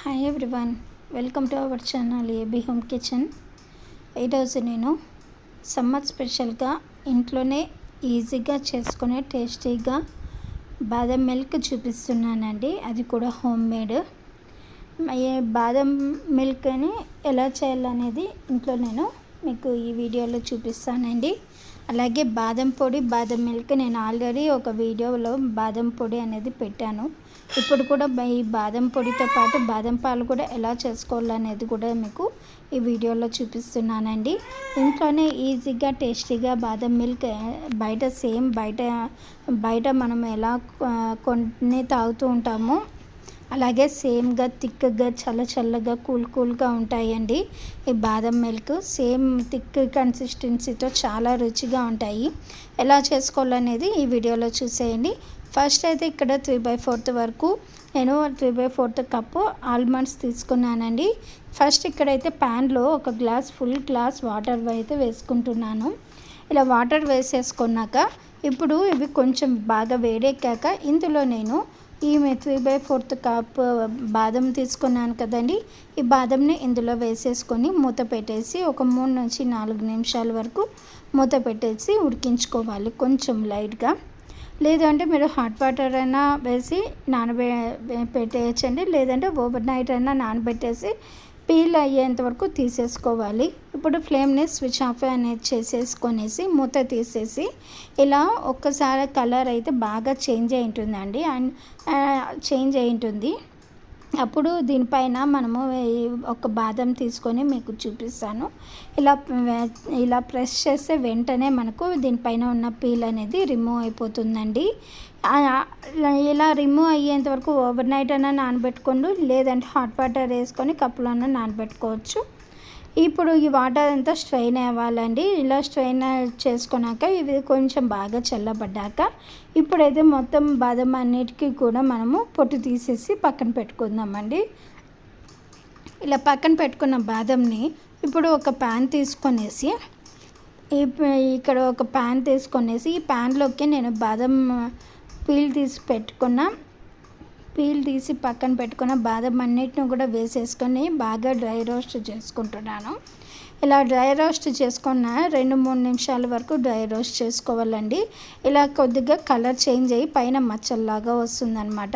Hi everyone, welcome to our channel AB home kitchen. ఈరోజు నేను summer స్పెషల్గా ఇంట్లోనే ఈజీగా చేసుకునే టేస్టీగా బాదం మిల్క్ చూపిస్తున్నానండి. అది కూడా హోమ్ మేడ్. బాదం మిల్క్ని ఎలా చేయాలనేది ఇంట్లో నేను మీకు ఈ వీడియోలో చూపిస్తానండి. అలాగే బాదం పొడి, బాదం మిల్క్ నేను ఆల్రెడీ ఒక వీడియోలో బాదం పొడి అనేది పెట్టాను. ఇప్పుడు కూడా ఈ బాదం పొడితో పాటు బాదం పాలు కూడా ఎలా చేసుకోవాలనేది కూడా మీకు ఈ వీడియోలో చూపిస్తున్నానండి. ఇంట్లోనే ఈజీగా టేస్టీగా బాదం మిల్క్ బయట మనం ఎలా కొన్ని తాగుతూ ఉంటామో అలాగే సేమ్గా థిక్గా చల్లగా కూల్గా ఉంటాయండి. ఈ బాదం మిల్క్ సేమ్ థిక్ కన్సిస్టెన్సీతో చాలా రుచిగా ఉంటాయి. ఎలా చేసుకోవాలనేది ఈ వీడియోలో చూసేయండి. ఫస్ట్ అయితే ఇక్కడ 3/4 వరకు నేను 3/4 కప్పు ఆల్మండ్స్ తీసుకున్నానండి. ఫస్ట్ ఇక్కడైతే ప్యాన్లో ఒక ఫుల్ గ్లాస్ వాటర్ అయితే వేసుకుంటున్నాను. ఇలా వాటర్ వేసేసుకున్నాక ఇప్పుడు ఇవి కొంచెం బాగా వేడెక్కాక ఇందులో నేను ఈ 3/4 కప్ బాదం తీసుకున్నాను కదండి. ఈ బాదంని ఇందులో వేసేసుకొని మూత పెట్టేసి ఒక 3 నుంచి 4 నిమిషాల వరకు మూత పెట్టేసి ఉడికించుకోవాలి కొంచెం లైట్గా. లేదంటే మీరు హాట్ వాటర్ అయినా వేసి పెట్టేయచ్చండి. లేదంటే ఓవర్ నైట్ అయినా నానబెట్టేసి పీల్ అయ్యేంత వరకు తీసేసుకోవాలి. ఇప్పుడు ఫ్లేమ్ని స్విచ్ ఆఫ్ అనేది చేసేసుకొనేసి మూత తీసేసి ఇలా ఒక్కసారి కలర్ అయితే బాగా చేంజ్ అయి ఉంటుందండి. అప్పుడు దీనిపైన మనము ఒక బాదం తీసుకొని మీకు చూపిస్తాను. ఇలా ప్రెస్ చేస్తే వెంటనే మనకు దీనిపైన ఉన్న పీల్ అనేది రిమూవ్ అయిపోతుందండి. ఇలా రిమూవ్ అయ్యేంత వరకు ఓవర్ నైట్ అయినా నానబెట్టుకోండి, లేదంటే హాట్ వాటర్ వేసుకొని కప్పులోనే నానబెట్టుకోవచ్చు. ఇప్పుడు ఈ వాటర్ అంతా స్ట్రెయిన్ అవ్వాలండి. ఇలా స్ట్రెయిన్ చేసుకున్నాక ఇవి కొంచెం బాగా చల్లబడ్డాక ఇప్పుడైతే మొత్తం బాదం అన్నిటికీ కూడా మనము పొట్టు తీసేసి పక్కన పెట్టుకుందామండి. ఇలా పక్కన పెట్టుకున్న బాదంని ఇప్పుడు ఒక ప్యాన్ తీసుకొనేసి ఈ ప్యాన్లోకి నేను బాదం పీల్ తీసి పక్కన పెట్టుకున్న బాదం అన్నిటిని కూడా వేసేసుకొని బాగా డ్రై రోస్ట్ చేసుకుంటున్నాను. ఇలా డ్రై రోస్ట్ చేసుకున్న 2-3 నిమిషాల వరకు డ్రై రోస్ట్ చేసుకోవాలండి. ఇలా కొద్దిగా కలర్ చేంజ్ అయ్యి పైన మచ్చల్లాగా వస్తుందన్నమాట.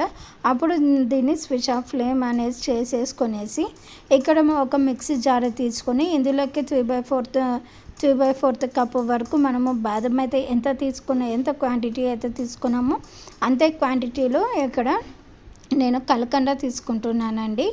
అప్పుడు దీన్ని స్విచ్ ఆఫ్ ఫ్లేమ్ అనేది చేసేసుకొనేసి ఇక్కడ ఒక మిక్సీ జార్ తీసుకొని ఇందులోకి 3/4 కప్పు వరకు మనము బాదం అయితే ఎంత క్వాంటిటీ అయితే తీసుకున్నామో అంతే క్వాంటిటీలో ఇక్కడ నేను కలకండ తీసుకుంటున్నానండి.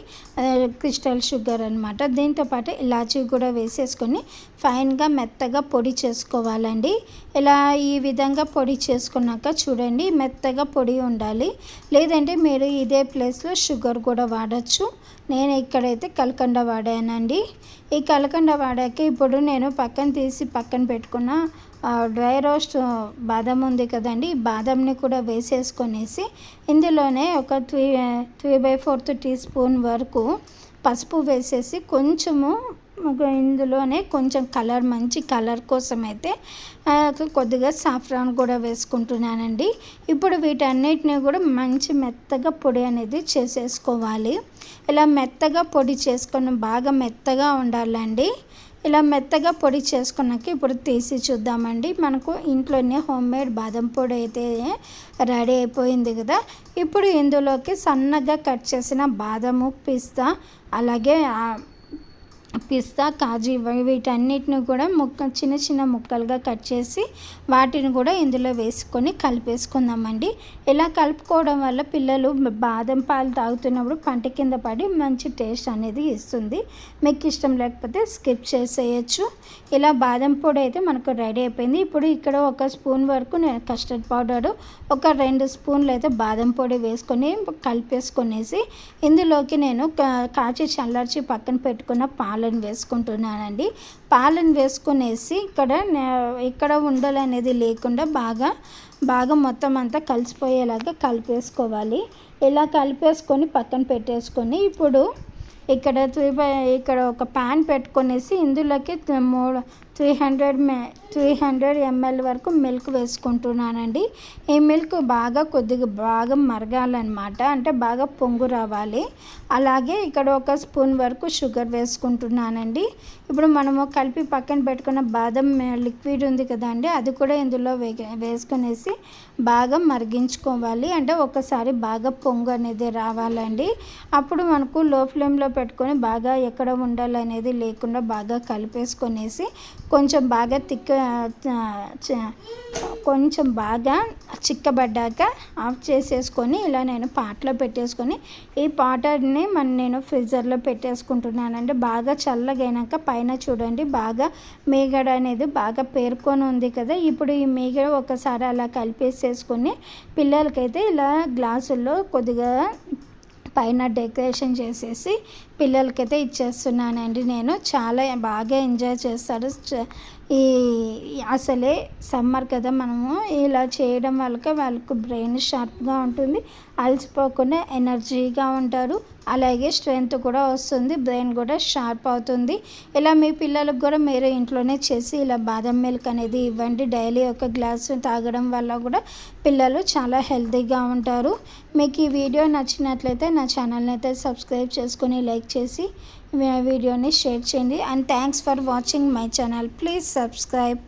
క్రిస్టల్ షుగర్ అనమాట. దీంతోపాటు ఇలాచీ కూడా వేసేసుకొని ఫైన్గా మెత్తగా పొడి చేసుకోవాలండి. ఇలా ఈ విధంగా పొడి చేసుకున్నాక చూడండి, మెత్తగా పొడి ఉండాలి. లేదంటే మీరు ఇదే ప్లేస్లో షుగర్ కూడా వాడచ్చు. నేను ఇక్కడైతే కలకండ వాడానండి. ఈ కలకండ వాడాక ఇప్పుడు నేను పక్కన పెట్టుకున్న డ్రై రోస్ట్ బాదం ఉంది కదండి, ఈ బాదంని కూడా వేసేసుకొనేసి ఇందులోనే ఒక 3/4 టీ స్పూన్ వరకు పసుపు వేసేసి ఇందులోనే కొంచెం మంచి కలర్ కోసం అయితే కొద్దిగా సాఫ్రాన్ కూడా వేసుకుంటున్నానండి. ఇప్పుడు వీటన్నిటిని కూడా మంచి మెత్తగా పొడి అనేది చేసేసుకోవాలి. ఇలా మెత్తగా పొడి చేసుకొని బాగా మెత్తగా ఉండాలండి. ఇలా మెత్తగా పొడి చేసుకున్నాక ఇప్పుడు తీసి చూద్దామండి. మనకు ఇంట్లోనే హోమ్ మేడ్ బాదం పొడి అయితే రెడీ అయిపోయింది కదా. ఇప్పుడు ఇందులోకి సన్నగా కట్ చేసిన బాదము, పిస్తా, కాజు వీటన్నిటిని కూడా చిన్న ముక్కలుగా కట్ చేసి వాటిని కూడా ఇందులో వేసుకొని కలిపేసుకుందామండి. ఇలా కలుపుకోవడం వల్ల పిల్లలు బాదం పాలు తాగుతున్నప్పుడు పంట కింద పడి మంచి టేస్ట్ అనేది ఇస్తుంది. మీకు ఇష్టం లేకపోతే స్కిప్ చేసేయచ్చు. ఇలా బాదం పొడి అయితే మనకు రెడీ అయిపోయింది. ఇప్పుడు ఇక్కడ 1 స్పూన్ వరకు నేను కస్టర్డ్ పౌడరు, ఒక 2 స్పూన్లు అయితే బాదం పొడి వేసుకొని కలిపేసుకొనేసి ఇందులోకి నేను కాచి చల్లార్చి పక్కన పెట్టుకున్న పాలను వేసుకుంటున్నానండి. పాలను వేసుకునేసి ఇక్కడ ఉండలు అనేది లేకుండా బాగా మొత్తం అంతా కలిసిపోయేలాగా కలిపేసుకోవాలి. ఇలా కలిపేసుకొని పక్కన పెట్టేసుకొని ఇప్పుడు ఇక్కడ ఒక ప్యాన్ పెట్టుకొనేసి ఇందులోకి 300 ml వరకు మిల్క్ వేసుకుంటున్నానండి. ఈ మిల్క్ కొద్దిగా బాగా మరగాలన్నమాట, అంటే బాగా పొంగు రావాలి. అలాగే ఇక్కడ ఒక స్పూన్ వరకు షుగర్ వేసుకుంటున్నానండి. ఇప్పుడు మనము కలిపి పక్కన పెట్టుకున్న బాదం లిక్విడ్ ఉంది కదండి, అది కూడా ఇందులో వేసుకునేసి బాగా మరిగించుకోవాలి. అంటే ఒకసారి బాగా పొంగు అనేది రావాలండి. అప్పుడు మనకు లో ఫ్లేమ్లో పెట్టుకొని బాగా ఎక్కడ ఉండాలనేది లేకుండా బాగా కలిపేసుకొనేసి కొంచెం బాగా చిక్కబడ్డాక ఆఫ్ చేసేసుకొని ఇలా నేను పాట్లో పెట్టేసుకొని ఈ పాటని నేను ఫ్రీజర్లో పెట్టేసుకుంటున్నానండి. బాగా చల్లగైనాక పైన చూడండి బాగా మీగడ అనేది బాగా పేరుకొని ఉంది కదా. ఇప్పుడు ఈ మీగడ ఒకసారి అలా కలిపేసేసుకొని పిల్లలకైతే ఇలా గ్లాసుల్లో కొద్దిగా పైన డెకరేషన్ చేసేసి పిల్లలకైతే ఇచ్చేస్తున్నానండి. నేను చాలా బాగా ఎంజాయ్ చేస్తారు. అసలే సమ్మర్ కదా, మనము ఇలా చేయడం వల్ల వాళ్ళకు బ్రెయిన్ షార్ప్గా ఉంటుంది, అలసిపోకుండా ఎనర్జీగా ఉంటారు. అలాగే స్ట్రెంగ్త్ కూడా వస్తుంది, బ్రెయిన్ కూడా షార్ప్ అవుతుంది. ఇలా మీ పిల్లలకు కూడా మీరు ఇంట్లోనే చేసి ఇలా బాదం మిల్క్ అనేది ఇవ్వండి. డైలీ ఒక గ్లాసు తాగడం వల్ల కూడా పిల్లలు చాలా హెల్తీగా ఉంటారు. మీకు ఈ వీడియో నచ్చినట్లయితే నా ఛానల్ని అయితే సబ్స్క్రైబ్ చేసుకొని లైక్ చేసి వీడియోని షేర్ చేయండి. And thanks for watching my channel. Please subscribe.